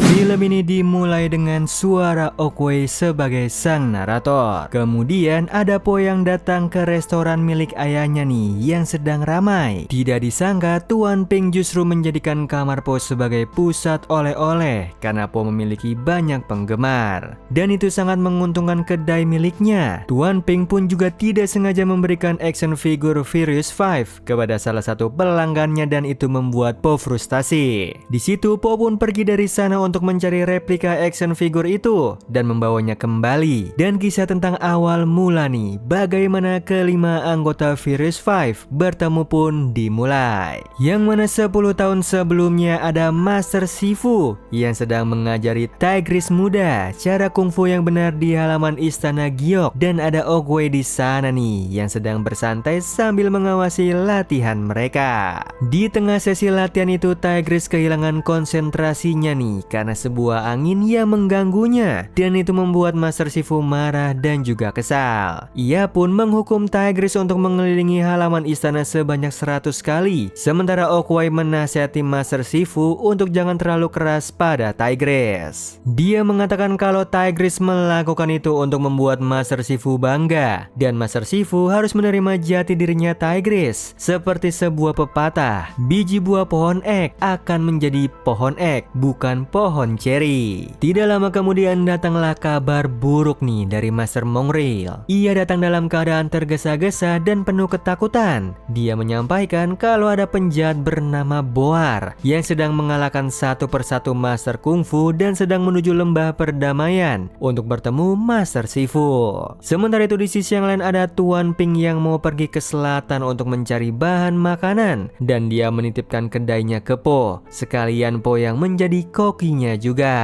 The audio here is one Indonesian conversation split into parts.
Film ini dimulai dengan suara Oogway sebagai sang narator. Kemudian ada Po yang datang ke restoran milik ayahnya nih yang sedang ramai. Tidak disangka Tuan Ping justru menjadikan kamar Po sebagai pusat oleh-oleh karena Po memiliki banyak penggemar. Dan itu sangat menguntungkan kedai miliknya. Tuan Ping pun juga tidak sengaja memberikan action figure Furious 5 kepada salah satu pelanggannya dan itu membuat Po frustasi. Di situ Po pun pergi dari sana untuk mencari replika action figure itu dan membawanya kembali. Dan kisah tentang awal mula nih, bagaimana kelima anggota Furious 5 bertemu pun dimulai. Yang mana 10 tahun sebelumnya ada Master Shifu yang sedang mengajari Tigris muda cara kungfu yang benar di halaman istana Giok, dan ada Oogway di sana nih yang sedang bersantai sambil mengawasi latihan mereka. Di tengah sesi latihan itu Tigris kehilangan konsentrasinya nih karena sebuah angin yang mengganggunya, dan itu membuat Master Shifu marah dan juga kesal. Ia pun menghukum Tigris untuk mengelilingi halaman istana sebanyak 100 kali, sementara Oogway menasihati Master Shifu untuk jangan terlalu keras pada Tigris. Dia mengatakan kalau Tigris melakukan itu untuk membuat Master Shifu bangga, dan Master Shifu harus menerima jati dirinya Tigris. Seperti sebuah pepatah, biji buah pohon ek akan menjadi pohon ek, bukan pohon ceri. Tidak lama kemudian datanglah kabar buruk nih dari Master Mongrail. Ia datang dalam keadaan tergesa-gesa dan penuh ketakutan. Dia menyampaikan kalau ada penjahat bernama Boar yang sedang mengalahkan satu persatu Master Kungfu dan sedang menuju lembah perdamaian untuk bertemu Master Shifu. Sementara itu di sisi yang lain ada Tuan Ping yang mau pergi ke selatan untuk mencari bahan makanan, dan dia menitipkan kedainya ke Po, sekalian Po yang menjadi kokinya juga.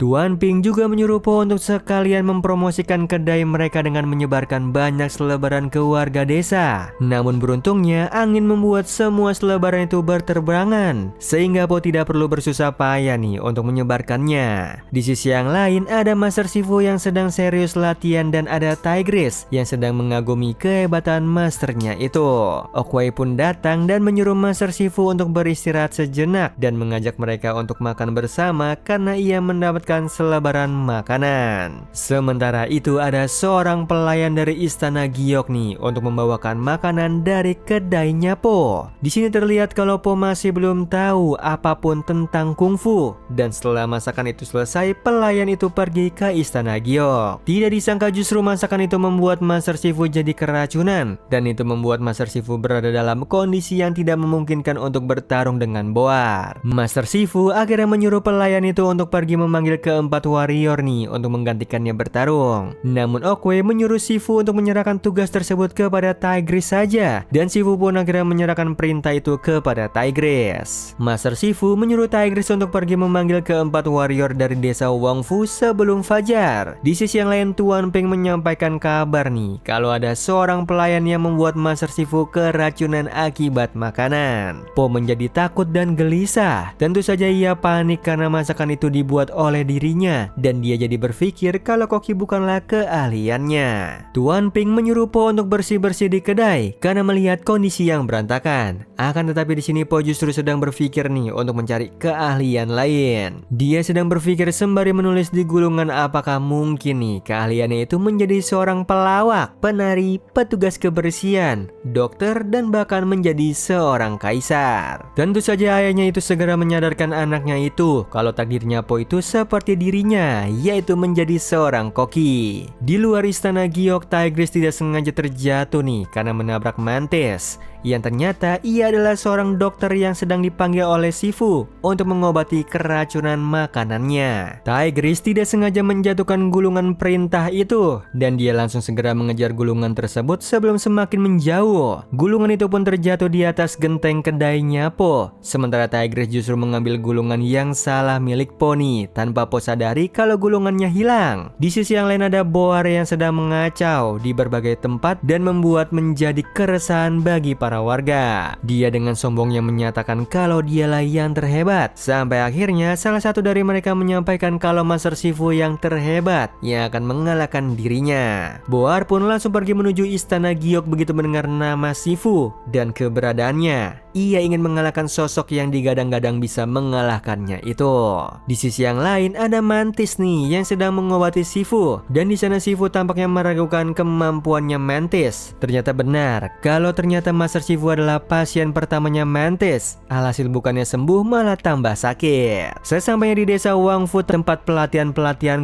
Tuan Ping juga menyuruh Po untuk sekalian mempromosikan kedai mereka dengan menyebarkan banyak selebaran ke warga desa. Namun beruntungnya angin membuat semua selebaran itu berterbangan, sehingga Po tidak perlu bersusah payah nih untuk menyebarkannya. Di sisi yang lain ada Master Shifu yang sedang serius latihan dan ada Tigris yang sedang mengagumi kehebatan masternya itu. Oogway pun datang dan menyuruh Master Shifu untuk beristirahat sejenak dan mengajak mereka untuk makan bersama karena ia mendapatkan selebaran makanan. Sementara itu ada seorang pelayan dari istana Giok nih untuk membawakan makanan dari kedainya Po. Di sini terlihat kalau Po masih belum tahu apapun tentang kungfu, dan setelah masakan itu selesai pelayan itu pergi ke istana Giok. Tidak disangka justru masakan itu membuat Master Shifu jadi keracunan, dan itu membuat Master Shifu berada dalam kondisi yang tidak memungkinkan untuk bertarung dengan Boar. Master Shifu akhirnya menyuruh pelayan itu untuk pergi memanggil keempat warrior nih untuk menggantikannya bertarung. Namun Oogway menyuruh Shifu untuk menyerahkan tugas tersebut kepada Tigris saja, dan Shifu pun akhirnya menyerahkan perintah itu kepada Tigris. Master Shifu menyuruh Tigris untuk pergi memanggil keempat warrior dari desa Wangfu sebelum fajar. Di sisi yang lain Tuan Ping menyampaikan kabar nih kalau ada seorang pelayan yang membuat Master Shifu keracunan akibat makanan. Po menjadi takut dan gelisah. Tentu saja ia panik karena masakan itu dibuat oleh dirinya, dan dia jadi berpikir kalau koki bukanlah keahliannya. Tuan Ping menyuruh Po untuk bersih-bersih di kedai karena melihat kondisi yang berantakan. Akan tetapi di sini Po justru sedang berpikir nih untuk mencari keahlian lain. Dia sedang berpikir sembari menulis di gulungan apakah mungkin nih keahliannya itu menjadi seorang pelawak, penari, petugas kebersihan, dokter, dan bahkan menjadi seorang kaisar. Tentu saja ayahnya itu segera menyadarkan anaknya itu kalau takdirnya Po itu seperti dirinya, yaitu menjadi seorang koki. Di luar istana Giok, Tigris tidak sengaja terjatuh nih karena menabrak Mantis, yang ternyata ia adalah seorang dokter yang sedang dipanggil oleh Shifu untuk mengobati keracunan makanannya. Tigris tidak sengaja menjatuhkan gulungan perintah itu, dan dia langsung segera mengejar gulungan tersebut sebelum semakin menjauh. Gulungan itu pun terjatuh di atas genteng kedainya Po, sementara Tigris justru mengambil gulungan yang salah milik Pony tanpa Po sadari kalau gulungannya hilang. Di sisi yang lain ada Boar yang sedang mengacau di berbagai tempat dan membuat menjadi keresahan bagi para para warga. Dia dengan sombongnya menyatakan kalau dialah yang terhebat. Sampai akhirnya salah satu dari mereka menyampaikan kalau Master Shifu yang terhebat yang akan mengalahkan dirinya. Boar pun langsung pergi menuju istana Giok begitu mendengar nama Shifu dan keberadaannya. Ia ingin mengalahkan sosok yang digadang-gadang bisa mengalahkannya itu. Di sisi yang lain ada Mantis nih yang sedang mengobati Shifu, dan di sana Shifu tampaknya meragukan kemampuannya Mantis. Ternyata benar kalau ternyata Master Shifu adalah pasien pertamanya Mantis. Alhasil bukannya sembuh malah tambah sakit. Sesampainya di desa Wangfu tempat pelatihan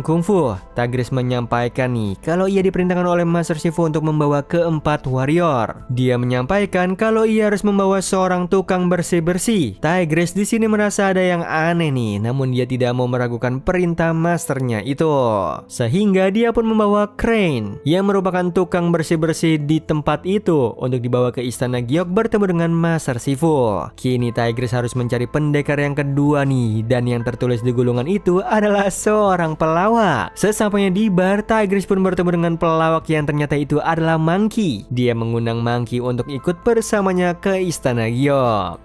kungfu, Tigris menyampaikan nih kalau ia diperintahkan oleh Master Shifu untuk membawa keempat warrior. Dia menyampaikan kalau ia harus membawa seorang tukang bersih-bersih. Tigris di sini merasa ada yang aneh nih, namun dia tidak mau meragukan perintah masternya itu. Sehingga dia pun membawa Crane yang merupakan tukang bersih-bersih di tempat itu untuk dibawa ke istana Giok bertemu dengan Master Shifu. Kini Tigris harus mencari pendekar yang kedua nih, dan yang tertulis di gulungan itu adalah seorang pelawak. Sesampainya di bar, Tigris pun bertemu dengan pelawak yang ternyata itu adalah Monkey. Dia mengundang Monkey untuk ikut bersamanya ke istana Giok.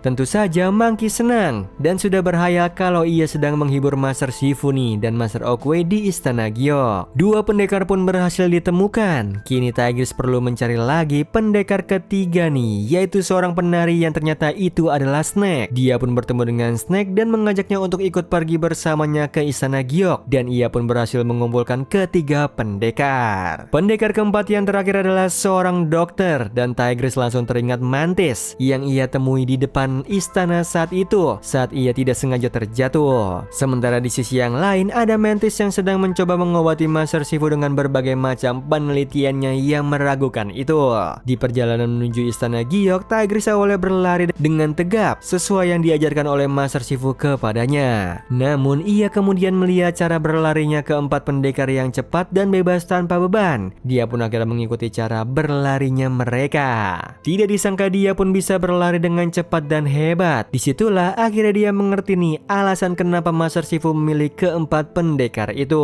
Tentu saja Monkey senang dan sudah berhayal kalau ia sedang menghibur Master Shifu nih dan Master Oogway di istana Giok. Dua pendekar pun berhasil ditemukan. Kini Tigris perlu mencari lagi pendekar ketiga nih, yaitu seorang penari yang ternyata itu adalah Snake. Dia pun bertemu dengan Snake dan mengajaknya untuk ikut pergi bersamanya ke istana Giok, dan ia pun berhasil mengumpulkan ketiga pendekar. Pendekar keempat yang terakhir adalah seorang dokter, dan Tigris langsung teringat Mantis yang ia temui di depan istana saat itu saat ia tidak sengaja terjatuh. Sementara di sisi yang lain ada Mantis yang sedang mencoba mengobati Master Shifu dengan berbagai macam penelitiannya yang meragukan itu. Di perjalanan menuju istana Giok, Tigris awalnya berlari dengan tegap sesuai yang diajarkan oleh Master Shifu kepadanya. Namun ia kemudian melihat cara berlarinya keempat pendekar yang cepat dan bebas tanpa beban. Dia pun akhirnya mengikuti cara berlarinya mereka. Tidak disangka dia pun bisa berlari dengan cepat dan hebat. Disitulah akhirnya dia mengerti nih alasan kenapa Master Shifu memilih keempat pendekar itu.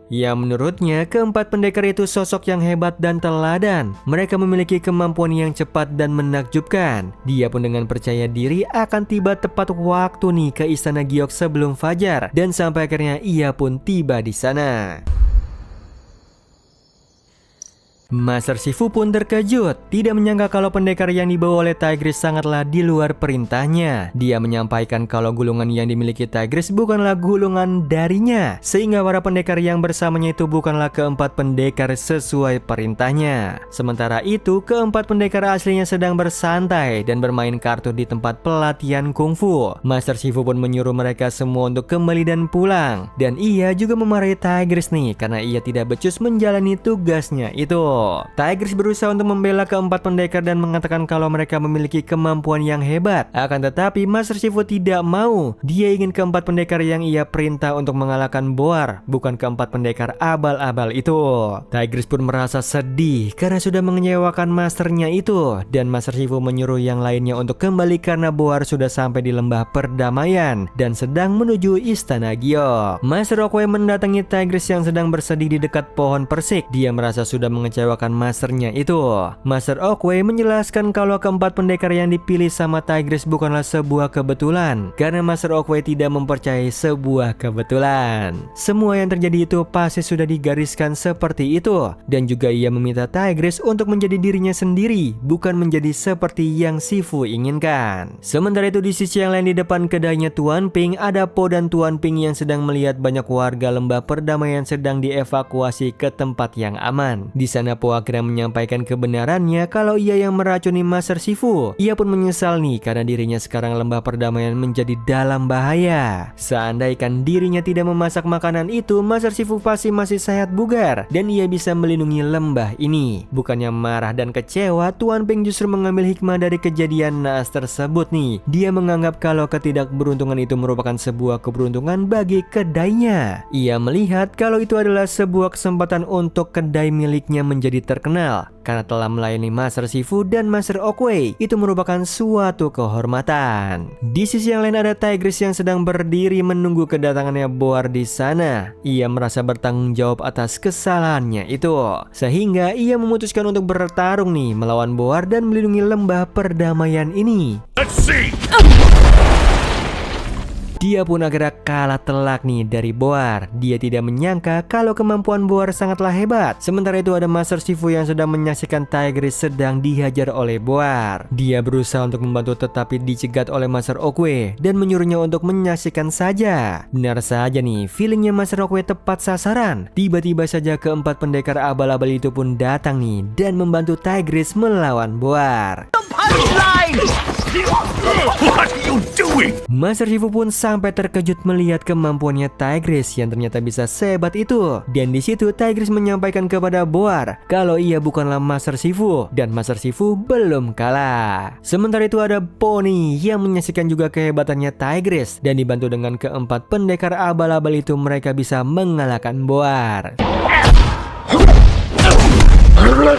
Ya menurutnya keempat pendekar itu sosok yang hebat dan teladan. Mereka memiliki kemampuan yang cepat dan menakjubkan. Dia pun dengan percaya diri akan tiba tepat waktu nih ke istana Giok sebelum fajar, dan sampai akhirnya ia pun tiba di sana. Master Shifu pun terkejut, tidak menyangka kalau pendekar yang dibawa oleh Tigris sangatlah di luar perintahnya. Dia menyampaikan kalau gulungan yang dimiliki Tigris bukanlah gulungan darinya, sehingga para pendekar yang bersamanya itu bukanlah keempat pendekar sesuai perintahnya. Sementara itu, keempat pendekar aslinya sedang bersantai dan bermain kartu di tempat pelatihan kungfu. Master Shifu pun menyuruh mereka semua untuk kembali dan pulang, dan ia juga memarahi Tigris nih karena ia tidak becus menjalani tugasnya itu. Tigris berusaha untuk membela keempat pendekar dan mengatakan kalau mereka memiliki kemampuan yang hebat. Akan tetapi Master Shifu tidak mau. Dia ingin keempat pendekar yang ia perintah untuk mengalahkan Boar, bukan keempat pendekar abal-abal itu. Tigris pun merasa sedih karena sudah mengecewakan masternya itu, dan Master Shifu menyuruh yang lainnya untuk kembali karena Boar sudah sampai di lembah perdamaian dan sedang menuju istana Giok. Master Oogway mendatangi Tigris yang sedang bersedih di dekat pohon persik. Dia merasa sudah mengecewakan masternya itu. Master Oogway menjelaskan kalau keempat pendekar yang dipilih sama Tigris bukanlah sebuah kebetulan, karena Master Oogway tidak mempercayai sebuah kebetulan. Semua yang terjadi itu pasti sudah digariskan seperti itu, dan juga ia meminta Tigris untuk menjadi dirinya sendiri, bukan menjadi seperti yang Shifu inginkan. Sementara itu di sisi yang lain di depan kedainya Tuan Ping ada Po dan Tuan Ping yang sedang melihat banyak warga lembah perdamaian sedang dievakuasi ke tempat yang aman. Di sana Po akhirnya menyampaikan kebenarannya kalau ia yang meracuni Master Shifu. Ia pun menyesal nih karena dirinya sekarang lembah perdamaian menjadi dalam bahaya. Seandainya dirinya tidak memasak makanan itu, Master Shifu pasti masih sehat bugar dan ia bisa melindungi lembah ini. Bukannya marah dan kecewa, Tuan Ping justru mengambil hikmah dari kejadian naas tersebut nih. Dia menganggap kalau ketidakberuntungan itu merupakan sebuah keberuntungan bagi kedainya. Ia melihat kalau itu adalah sebuah kesempatan untuk kedai miliknya menjadi menjadi terkenal karena telah melayani Master Shifu dan Master Oogway. Itu merupakan suatu kehormatan. Di sisi yang lain ada Tigress yang sedang berdiri menunggu kedatangannya Boar di sana. Ia merasa bertanggung jawab atas kesalahannya itu, sehingga ia memutuskan untuk bertarung nih melawan Boar dan melindungi lembah perdamaian ini. Let's see. Dia pun akhirnya kalah telak nih dari Boar. Dia tidak menyangka kalau kemampuan Boar sangatlah hebat. Sementara itu ada Master Shifu yang sedang menyaksikan Tigress sedang dihajar oleh Boar. Dia berusaha untuk membantu tetapi dicegat oleh Master Oogway dan menyuruhnya untuk menyaksikan saja. Benar saja nih, feelingnya Master Oogway tepat sasaran. Tiba-tiba saja keempat pendekar abal-abal itu pun datang nih dan membantu Tigress melawan Boar. What are you doing? Master Shifu pun sampai terkejut melihat kemampuannya Tigress yang ternyata bisa sehebat itu. Dan di situ Tigress menyampaikan kepada Boar kalau ia bukanlah Master Shifu dan Master Shifu belum kalah. Sementara itu ada Pony yang menyaksikan juga kehebatannya Tigress dan dibantu dengan keempat pendekar abal-abal itu mereka bisa mengalahkan Boar.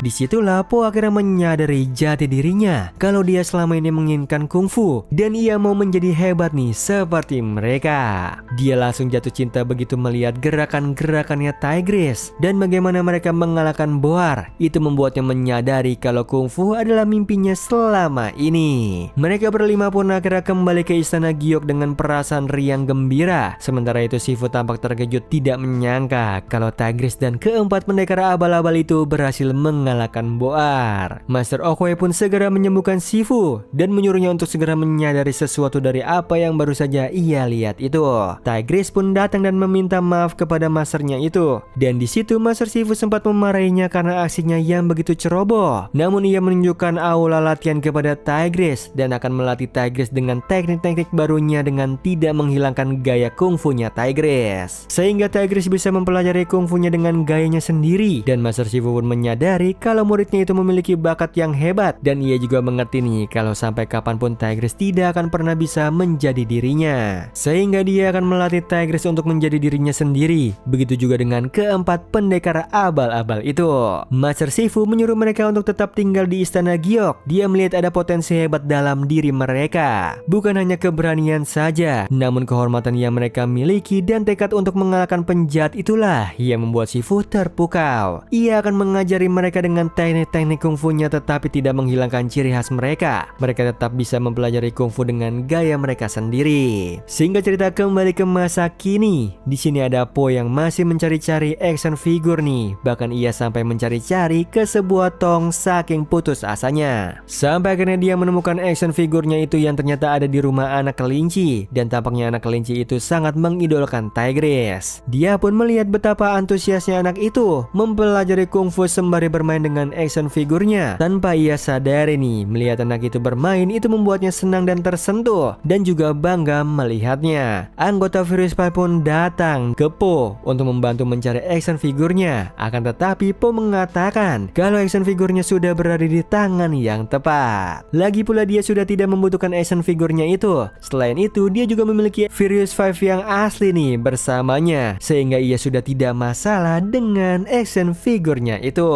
Disitulah Po akhirnya menyadari jati dirinya kalau dia selama ini menginginkan kungfu dan ia mau menjadi hebat nih seperti mereka. Dia langsung jatuh cinta begitu melihat gerakan-gerakannya Tigress dan bagaimana mereka mengalahkan Boar. Itu membuatnya menyadari kalau kungfu adalah mimpinya selama ini. Mereka berlima pun akhirnya kembali ke istana Giok dengan perasaan riang gembira. Sementara itu Shifu tampak terkejut tidak menyangka kalau Tigress dan keempat pendekar abal-abal itu berhasil mengalahkan Boar. Master Oogway pun segera menyembuhkan Shifu dan menyuruhnya untuk segera menyadari sesuatu dari apa yang baru saja ia lihat itu. Tigress pun datang dan meminta maaf kepada masternya itu. Dan di situ Master Shifu sempat memarahinya karena aksinya yang begitu ceroboh. Namun ia menunjukkan aula latihan kepada Tigress dan akan melatih Tigress dengan teknik-teknik barunya dengan tidak menghilangkan gaya kungfunya Tigress. Sehingga Tigress bisa mempelajari kungfunya dengan gayanya sendiri dan Master Shifu pun menyadari kalau muridnya itu memiliki bakat yang hebat dan ia juga mengerti nih kalau sampai kapanpun Tigress tidak akan pernah bisa menjadi dirinya. Sehingga dia akan melatih Tigress untuk menjadi dirinya sendiri. Begitu juga dengan keempat pendekar abal-abal itu. Master Shifu menyuruh mereka untuk tetap tinggal di istana Giok. Dia melihat ada potensi hebat dalam diri mereka. Bukan hanya keberanian saja, namun kehormatan yang mereka miliki dan tekad untuk mengalahkan penjahat itulah yang membuat Shifu terpukau. Ia akan mengajari mereka dengan teknik-teknik kungfunya tetapi tidak menghilangkan ciri khas mereka. Mereka tetap bisa mempelajari kungfu dengan gaya mereka sendiri. Sehingga cerita kembali ke masa kini. Di sini ada Po yang masih mencari-cari action figure nih. Bahkan ia sampai mencari-cari ke sebuah tong saking putus asanya. Sampai akhirnya dia menemukan action figurnya itu yang ternyata ada di rumah anak kelinci. Dan tampaknya anak kelinci itu sangat mengidolakan Tigress. Dia pun melihat betapa antusiasnya anak itu mempelajari kungfu sembari bermain dengan action figurnya. Tanpa ia sadari nih, melihat anak itu bermain itu membuatnya senang dan tersentuh dan juga bangga melihatnya. Anggota Furious Five pun datang ke Po untuk membantu mencari action figurnya. Akan tetapi Po mengatakan kalau action figurnya sudah berada di tangan yang tepat. Lagi pula dia sudah tidak membutuhkan action figurnya itu. Selain itu dia juga memiliki Furious Five yang asli nih bersamanya, sehingga ia sudah tidak masalah dengan action figurnya itu.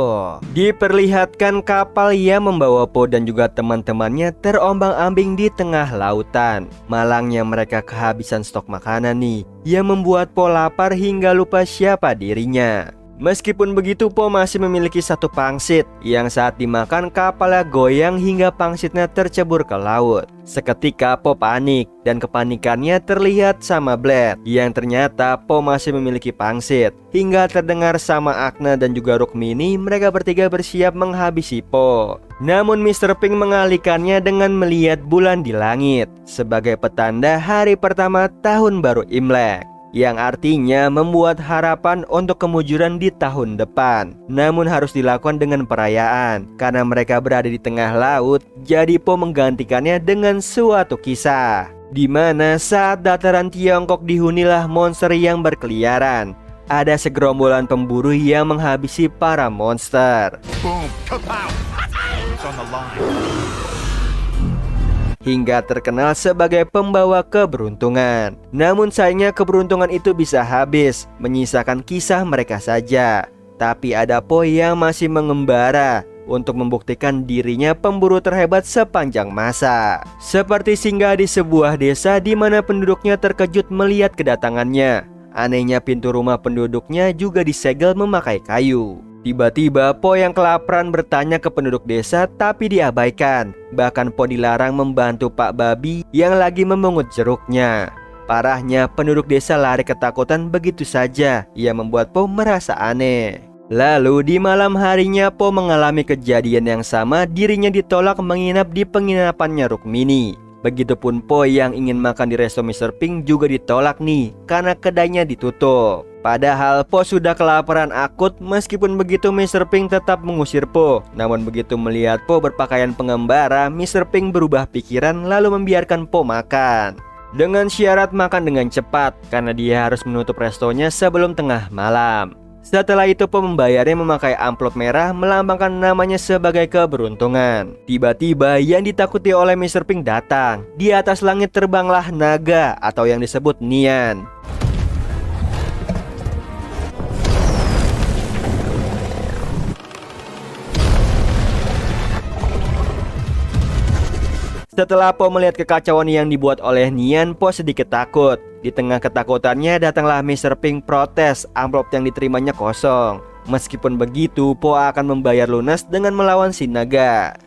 Diperlihatkan kapal yang membawa Po dan juga teman-temannya terombang-ambing di tengah lautan. Malangnya mereka kehabisan stok makanan nih, yang membuat Po lapar hingga lupa siapa dirinya. Meskipun begitu Po masih memiliki satu pangsit yang saat dimakan kapalnya goyang hingga pangsitnya tercebur ke laut. Seketika Po panik dan kepanikannya terlihat sama Blade yang ternyata Po masih memiliki pangsit. Hingga terdengar sama Akna dan juga Rukmini, mereka bertiga bersiap menghabisi Po. Namun Mr. Pink mengalihkannya dengan melihat bulan di langit sebagai petanda hari pertama tahun baru Imlek, yang artinya membuat harapan untuk kemujuran di tahun depan. Namun harus dilakukan dengan perayaan karena mereka berada di tengah laut. Jadi Po menggantikannya dengan suatu kisah di mana saat dataran Tiongkok dihunilah monster yang berkeliaran. Ada segerombolan pemburu yang menghabisi para monster. Boom, kapow. It's on the line. Hingga terkenal sebagai pembawa keberuntungan. Namun sayangnya keberuntungan itu bisa habis, menyisakan kisah mereka saja. tapi ada Po yang masih mengembara untuk membuktikan dirinya pemburu terhebat sepanjang masa. Seperti singgah di sebuah desa di mana penduduknya terkejut melihat kedatangannya. Anehnya pintu rumah penduduknya juga disegel memakai kayu. Tiba-tiba Po yang kelaparan bertanya ke penduduk desa tapi diabaikan. Bahkan Po dilarang membantu Pak Babi yang lagi memungut jeruknya. Parahnya penduduk desa lari ketakutan begitu saja. Ia membuat Po merasa aneh. Lalu di malam harinya Po mengalami kejadian yang sama. Dirinya ditolak menginap di penginapannya Rukmini. Begitupun Po yang ingin makan di resto Mr. Pink juga ditolak nih karena kedainya ditutup. Padahal Po sudah kelaparan akut. Meskipun begitu Mr. Pink tetap mengusir Po. Namun begitu melihat Po berpakaian pengembara, Mr. Pink berubah pikiran lalu membiarkan Po makan. Dengan syarat makan dengan cepat karena dia harus menutup restonya sebelum tengah malam. Setelah itu Po membayarnya memakai amplop merah melambangkan namanya sebagai keberuntungan. Tiba-tiba yang ditakuti oleh Mr. Pink datang. Di atas langit terbanglah naga atau yang disebut Nian. Setelah Po melihat kekacauan yang dibuat oleh Nian, Po sedikit takut. Di tengah ketakutannya datanglah Mr. Pink protes, amplop yang diterimanya kosong. Meskipun begitu, Po akan membayar lunas dengan melawan si naga.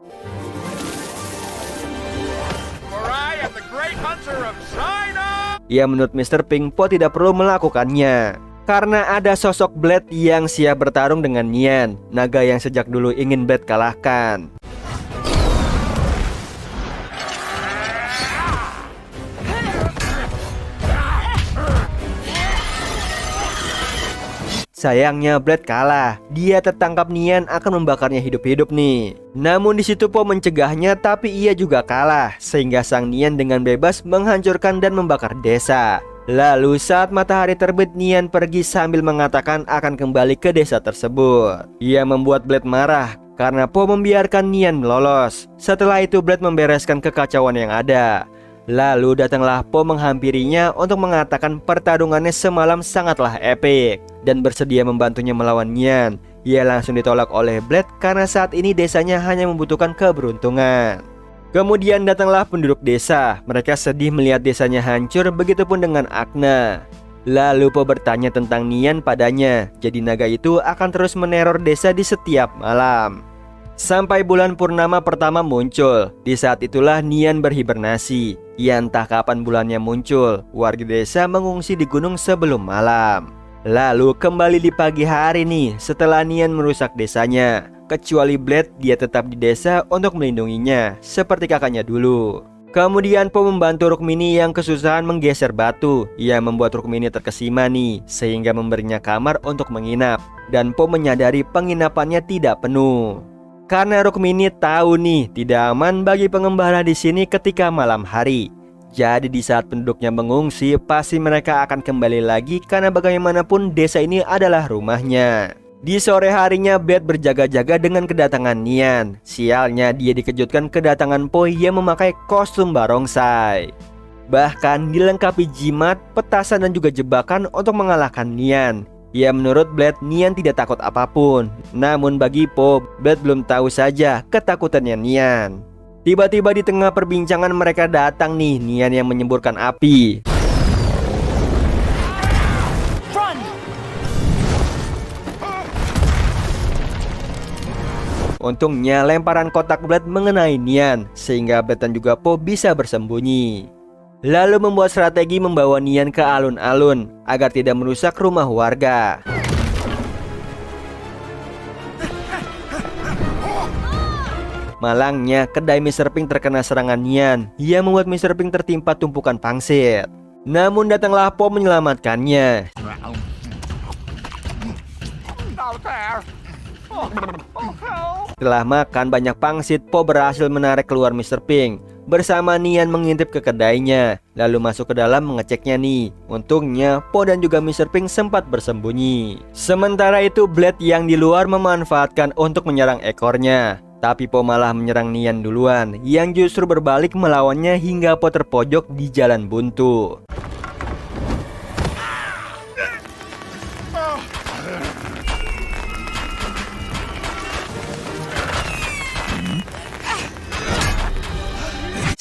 Ya menurut Mr. Pink, Po tidak perlu melakukannya. Karena ada sosok Blade yang siap bertarung dengan Nian, naga yang sejak dulu ingin Blade kalahkan. Sayangnya Blade kalah. Dia tertangkap Nian akan membakarnya hidup-hidup nih. Namun di situ Po mencegahnya tapi ia juga kalah. Sehingga sang Nian dengan bebas menghancurkan dan membakar desa. Lalu saat matahari terbit, Nian pergi sambil mengatakan akan kembali ke desa tersebut. Ia membuat Blade marah karena Po membiarkan Nian lolos. Setelah itu Blade membereskan kekacauan yang ada. Lalu datanglah Po menghampirinya untuk mengatakan pertarungannya semalam sangatlah epik dan bersedia membantunya melawan Nian. Ia langsung ditolak oleh Blade karena saat ini desanya hanya membutuhkan keberuntungan. Kemudian datanglah penduduk desa. Mereka sedih melihat desanya hancur, begitupun dengan Agna. Lalu Po bertanya tentang Nian padanya. Jadi naga itu akan terus meneror desa di setiap malam. Sampai bulan purnama pertama muncul. Di saat itulah Nian berhibernasi. Ya entah kapan bulannya muncul. Warga desa mengungsi di gunung sebelum malam. Lalu kembali di pagi hari nih setelah Nian merusak desanya. Kecuali Blade, dia tetap di desa untuk melindunginya seperti kakaknya dulu. Kemudian Po membantu Rukmini yang kesusahan menggeser batu. Ia membuat Rukmini terkesima nih sehingga memberinya kamar untuk menginap. Dan Po menyadari penginapannya tidak penuh. Karena Rukmini tahu nih tidak aman bagi pengembara di sini ketika malam hari. Jadi di saat penduduknya mengungsi, pasti mereka akan kembali lagi karena bagaimanapun desa ini adalah rumahnya. Di sore harinya Blade berjaga-jaga dengan kedatangan Nian. Sialnya dia dikejutkan kedatangan Po yang memakai kostum barongsai. Bahkan dilengkapi jimat, petasan dan juga jebakan untuk mengalahkan Nian. Ya menurut Blade, Nian tidak takut apapun. Namun bagi Po, Blade belum tahu saja ketakutannya Nian. Tiba-tiba di tengah perbincangan mereka datang nih Nian yang menyemburkan api. Untungnya lemparan kotak Blade mengenai Nian sehingga Blade dan juga Po bisa bersembunyi. Lalu membuat strategi membawa Nian ke alun-alun agar tidak merusak rumah warga. Malangnya kedai Mr. Pink terkena serangan Nian. Ia membuat Mr. Pink tertimpa tumpukan pangsit. Namun datanglah Po menyelamatkannya. Setelah makan banyak pangsit, Po berhasil menarik keluar Mr. Pink. Bersama Nian mengintip ke kedainya, lalu masuk ke dalam mengeceknya nih. Untungnya Po dan juga Mr. Pink sempat bersembunyi. Sementara itu Blade yang di luar memanfaatkan untuk menyerang ekornya. Tapi Po malah menyerang Nian duluan, yang justru berbalik melawannya hingga Po terpojok di jalan buntu.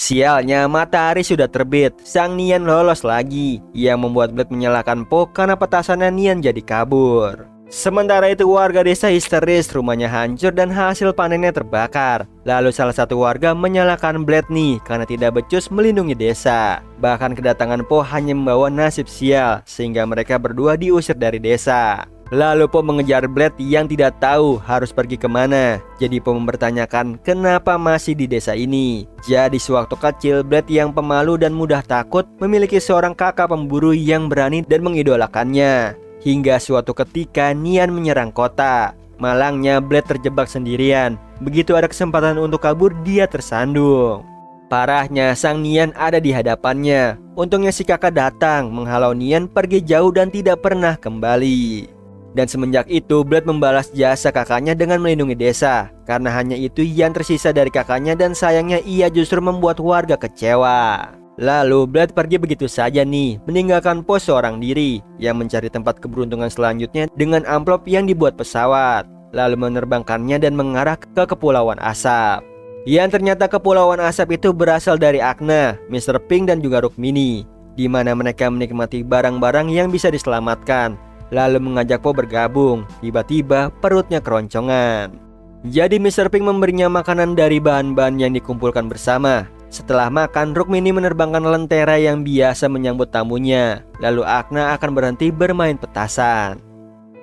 Sialnya, matahari sudah terbit. Sang Nian lolos lagi, yang membuat Blade menyalahkan Po karena petasannya Nian jadi kabur. Sementara itu warga desa histeris, rumahnya hancur dan hasil panennya terbakar. Lalu salah satu warga menyalahkan Blade nih karena tidak becus melindungi desa. Bahkan kedatangan Po hanya membawa nasib sial, sehingga mereka berdua diusir dari desa. Lalu Po mengejar Blade yang tidak tahu harus pergi kemana. Jadi Po mempertanyakan kenapa masih di desa ini. Jadi sewaktu kecil, Blade yang pemalu dan mudah takut memiliki seorang kakak pemburu yang berani dan mengidolakannya. Hingga suatu ketika Nian menyerang kota. Malangnya Blade terjebak sendirian. Begitu ada kesempatan untuk kabur, dia tersandung. Parahnya, sang Nian ada di hadapannya. Untungnya si kakak datang menghalau Nian pergi jauh dan tidak pernah kembali. Dan semenjak itu Blade membalas jasa kakaknya dengan melindungi desa. Karena hanya itu yang tersisa dari kakaknya dan sayangnya ia justru membuat warga kecewa. Lalu Blade pergi begitu saja nih, meninggalkan Po seorang diri yang mencari tempat keberuntungan selanjutnya dengan amplop yang dibuat pesawat. Lalu menerbangkannya dan mengarah ke Kepulauan Asap. Yang ternyata Kepulauan Asap itu berasal dari Akna, Mr. Pink dan juga Rukmini, di mana mereka menikmati barang-barang yang bisa diselamatkan. Lalu mengajak Po bergabung. Tiba-tiba perutnya keroncongan. Jadi Mr. Pink memberinya makanan dari bahan-bahan yang dikumpulkan bersama. Setelah makan, Rukmini menerbangkan lentera yang biasa menyambut tamunya. Lalu Akna akan berhenti bermain petasan.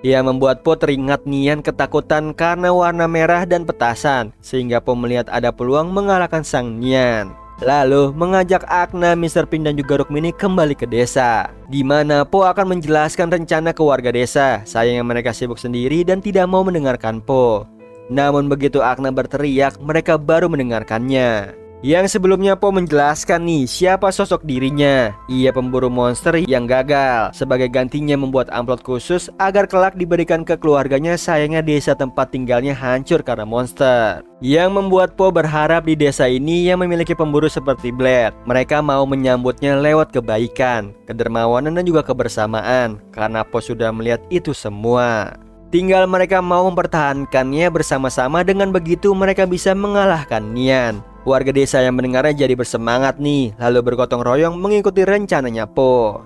Ia membuat Po teringat Nian ketakutan karena warna merah dan petasan, sehingga Po melihat ada peluang mengalahkan sang Nian. Lalu mengajak Akna, Mr. Pink dan juga Rukmini kembali ke desa, di mana Po akan menjelaskan rencana ke warga desa. Sayangnya mereka sibuk sendiri dan tidak mau mendengarkan Po. Namun begitu Akna berteriak, mereka baru mendengarkannya. Yang sebelumnya Po menjelaskan nih siapa sosok dirinya. Ia pemburu monster yang gagal. Sebagai gantinya membuat amplop khusus agar kelak diberikan ke keluarganya. Sayangnya desa tempat tinggalnya hancur karena monster. Yang membuat Po berharap di desa ini yang memiliki pemburu seperti Blade. Mereka mau menyambutnya lewat kebaikan, kedermawanan dan juga kebersamaan. Karena Po sudah melihat itu semua. Tinggal mereka mau mempertahankannya bersama-sama. Dengan begitu mereka bisa mengalahkan Nian. Warga desa yang mendengarnya jadi bersemangat nih, lalu bergotong royong mengikuti rencananya Po.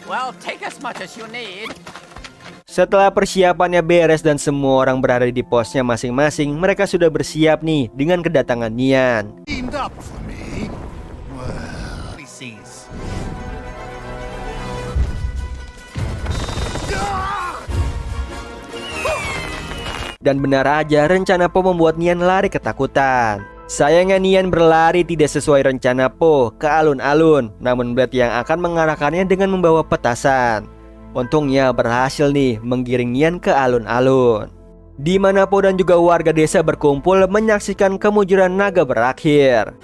Well, take as much as you need. Setelah persiapannya beres dan semua orang berada di posnya masing-masing, mereka sudah bersiap nih dengan kedatangan Nian. Teamed up for me. Well, he sees. Dan benar aja, rencana Po membuat Nian lari ketakutan. Sayangnya Nian berlari tidak sesuai rencana Po ke alun-alun. Namun Blade yang akan mengarahkannya dengan membawa petasan. Untungnya berhasil nih menggiring Nian ke alun-alun, di mana Po dan juga warga desa berkumpul menyaksikan kemujuran naga berakhir.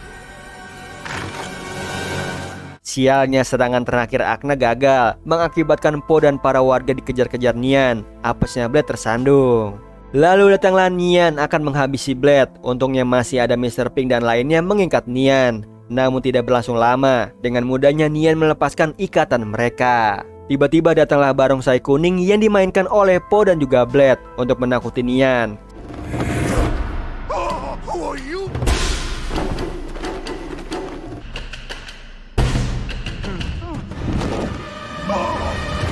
Sialnya serangan terakhir Akna gagal, mengakibatkan Po dan para warga dikejar-kejar Nian. Apesnya Blade tersandung. Lalu datanglah Nian akan menghabisi Blade. Untungnya masih ada Mr. Pink dan lainnya mengikat Nian. Namun tidak berlangsung lama. Dengan mudahnya Nian melepaskan ikatan mereka. Tiba-tiba datanglah barongsai kuning yang dimainkan oleh Po dan juga Blade untuk menakuti Nian. Oh, who are you?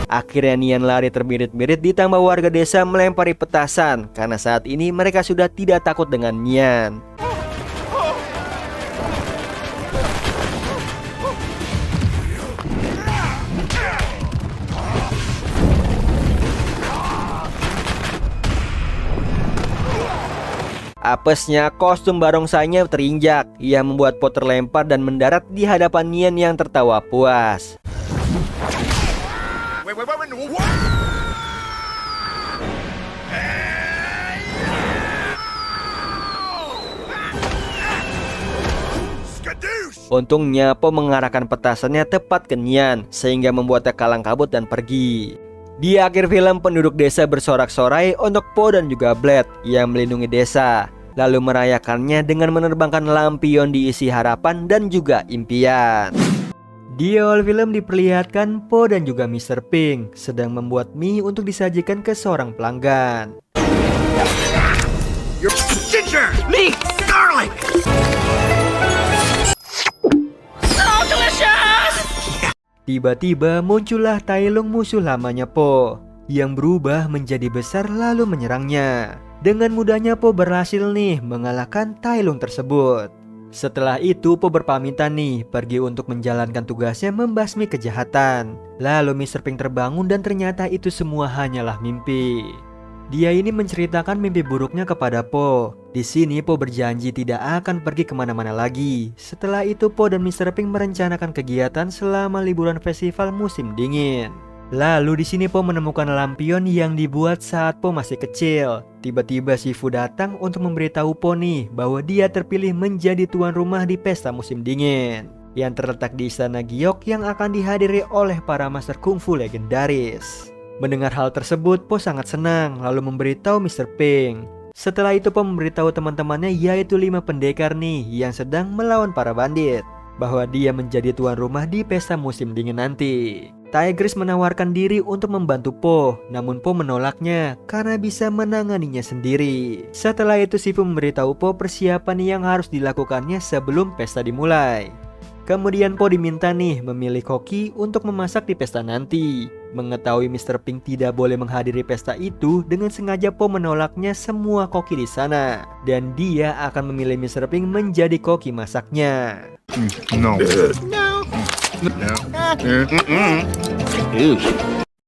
Akhirnya Nian lari terbirit-birit, ditambah warga desa melempari petasan karena saat ini mereka sudah tidak takut dengan Nian. Apesnya kostum barongsainya terinjak. Ia membuat Po terlempar dan mendarat di hadapan Nian yang tertawa puas. Wait, what? Skadoosh! Untungnya Po mengarahkan petasannya tepat ke Nian, sehingga membuatnya kalang kabut dan pergi. Di akhir film, penduduk desa bersorak-sorai untuk Po dan juga Blade yang melindungi desa, lalu merayakannya dengan menerbangkan lampion diisi harapan dan juga impian. Di awal film diperlihatkan Po dan juga Mr. Pink sedang membuat mie untuk disajikan ke seorang pelanggan. Ginger! Me! Garlic! Tiba-tiba muncullah Tai Lung, musuh lamanya Po, yang berubah menjadi besar lalu menyerangnya. Dengan mudahnya Po berhasil nih mengalahkan Tai Lung tersebut. Setelah itu Po berpamitan nih pergi untuk menjalankan tugasnya membasmi kejahatan. Lalu Mr. Pink terbangun dan ternyata itu semua hanyalah mimpi. Dia ini menceritakan mimpi buruknya kepada Po. Di sini Po berjanji tidak akan pergi kemana-mana lagi. Setelah itu Po dan Mr. Pink merencanakan kegiatan selama liburan festival musim dingin. Lalu di sini Po menemukan lampion yang dibuat saat Po masih kecil. Tiba-tiba Shifu datang untuk memberitahu Po nih bahwa dia terpilih menjadi tuan rumah di pesta musim dingin yang terletak di Istana Giok yang akan dihadiri oleh para master kungfu legendaris. Mendengar hal tersebut, Po sangat senang lalu memberitahu Mr. Pink. Setelah itu Po memberitahu teman-temannya yaitu 5 pendekar nih yang sedang melawan para bandit bahwa dia menjadi tuan rumah di pesta musim dingin nanti. Tigress menawarkan diri untuk membantu Po, namun Po menolaknya karena bisa menanganinya sendiri. Setelah itu Shifu memberitahu Po persiapan yang harus dilakukannya sebelum pesta dimulai. Kemudian Po diminta nih memilih koki untuk memasak di pesta nanti. Mengetahui Mr. Pink tidak boleh menghadiri pesta itu, dengan sengaja Po menolaknya semua koki di sana. Dan dia akan memilih Mr. Pink menjadi koki masaknya. No. No.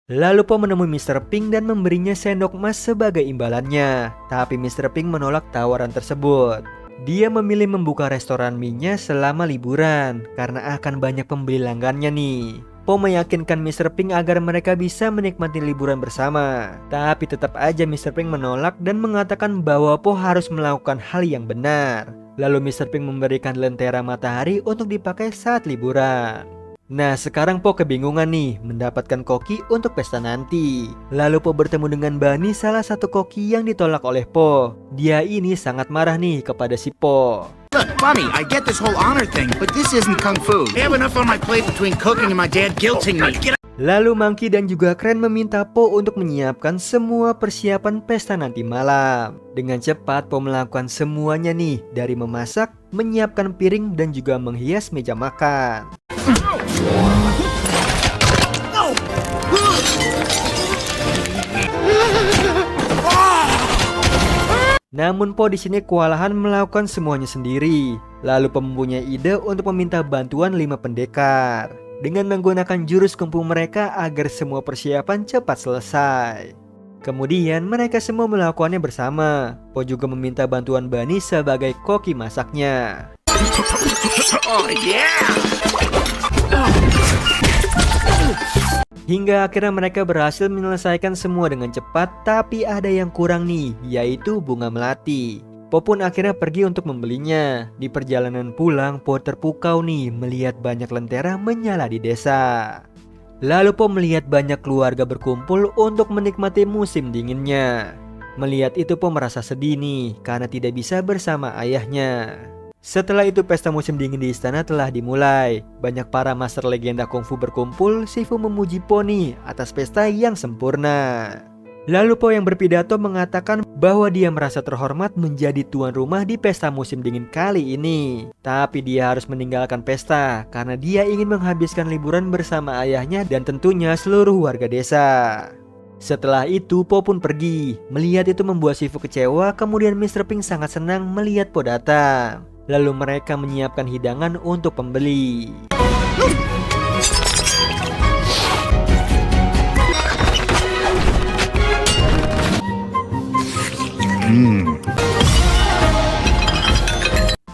Lalu Po menemui Mr. Pink dan memberinya sendok emas sebagai imbalannya. Tapi Mr. Pink menolak tawaran tersebut. Dia memilih membuka restoran mie-nya selama liburan karena akan banyak pembeli langgannya nih. Po meyakinkan Mr. Pink agar mereka bisa menikmati liburan bersama. Tapi tetap aja Mr. Pink menolak dan mengatakan bahwa Po harus melakukan hal yang benar. Lalu Mr. Pink memberikan lentera matahari untuk dipakai saat liburan. Nah sekarang Po kebingungan nih mendapatkan koki untuk pesta nanti. Lalu Po bertemu dengan Bunny, salah satu koki yang ditolak oleh Po. Dia ini sangat marah nih kepada si Po. Look, Mommy, I get this whole honor thing, but this isn't kung fu. I have enough on my plate between cooking and my dad guilting me. Lalu Monkey dan juga Crane meminta Po untuk menyiapkan semua persiapan pesta nanti malam. Dengan cepat Po melakukan semuanya nih, dari memasak, menyiapkan piring dan juga menghias meja makan. Namun Po di sini kewalahan melakukan semuanya sendiri. Lalu Po mempunyai ide untuk meminta bantuan 5 pendekar dengan menggunakan jurus kungfu mereka agar semua persiapan cepat selesai. Kemudian mereka semua melakukannya bersama. Po juga meminta bantuan Bunny sebagai koki masaknya. Oh yeah! Hingga akhirnya mereka berhasil menyelesaikan semua dengan cepat. Tapi ada yang kurang nih, yaitu bunga melati. Po pun akhirnya pergi untuk membelinya. Di perjalanan pulang, Po terpukau nih melihat banyak lentera menyala di desa. Lalu Po melihat banyak keluarga berkumpul untuk menikmati musim dinginnya. Melihat itu Po merasa sedih nih karena tidak bisa bersama ayahnya. Setelah itu pesta musim dingin di istana telah dimulai. Banyak para master legenda kungfu berkumpul. Shifu memuji Po nih atas pesta yang sempurna. Lalu Po yang berpidato mengatakan bahwa dia merasa terhormat menjadi tuan rumah di pesta musim dingin kali ini. Tapi dia harus meninggalkan pesta karena dia ingin menghabiskan liburan bersama ayahnya dan tentunya seluruh warga desa. Setelah itu Po pun pergi. Melihat itu membuat Shifu kecewa. Kemudian Mr. Pink sangat senang melihat Po datang. Lalu mereka menyiapkan hidangan untuk pembeli.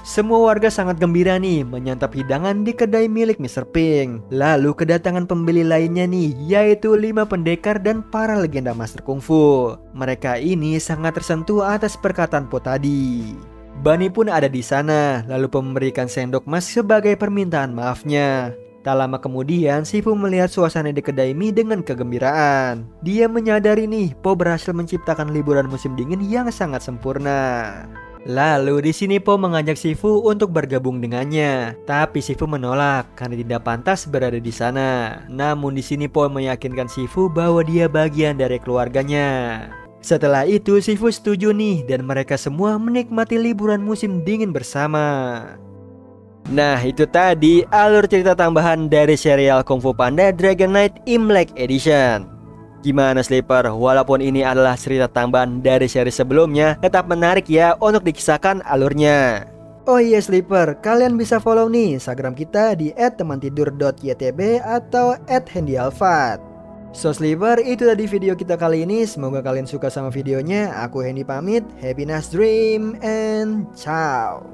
Semua warga sangat gembira nih menyantap hidangan di kedai milik Mr. Pink. Lalu kedatangan pembeli lainnya nih, yaitu 5 pendekar dan para legenda master kungfu. Mereka ini sangat tersentuh atas perkataan Po tadi. Bunny pun ada di sana, lalu memberikan sendok emas sebagai permintaan maafnya. Tak lama kemudian, Shifu melihat suasana di kedai mie dengan kegembiraan. Dia menyadari nih, Po berhasil menciptakan liburan musim dingin yang sangat sempurna. Lalu di sini Po mengajak Shifu untuk bergabung dengannya, tapi Shifu menolak karena tidak pantas berada di sana. Namun di sini Po meyakinkan Shifu bahwa dia bagian dari keluarganya. Setelah itu Shifu setuju nih dan mereka semua menikmati liburan musim dingin bersama. Nah itu tadi alur cerita tambahan dari serial Kung Fu Panda Dragon Knight Imlek Edition. Gimana Sleeper? Walaupun ini adalah cerita tambahan dari seri sebelumnya, tetap menarik ya untuk dikisahkan alurnya. Oh iya Sleeper, kalian bisa follow nih Instagram kita di @temantidur.ytb atau @handyalfat. So Sleeper, itu tadi video kita kali ini. Semoga kalian suka sama videonya. Aku Hendy pamit. Happy nice dream and ciao.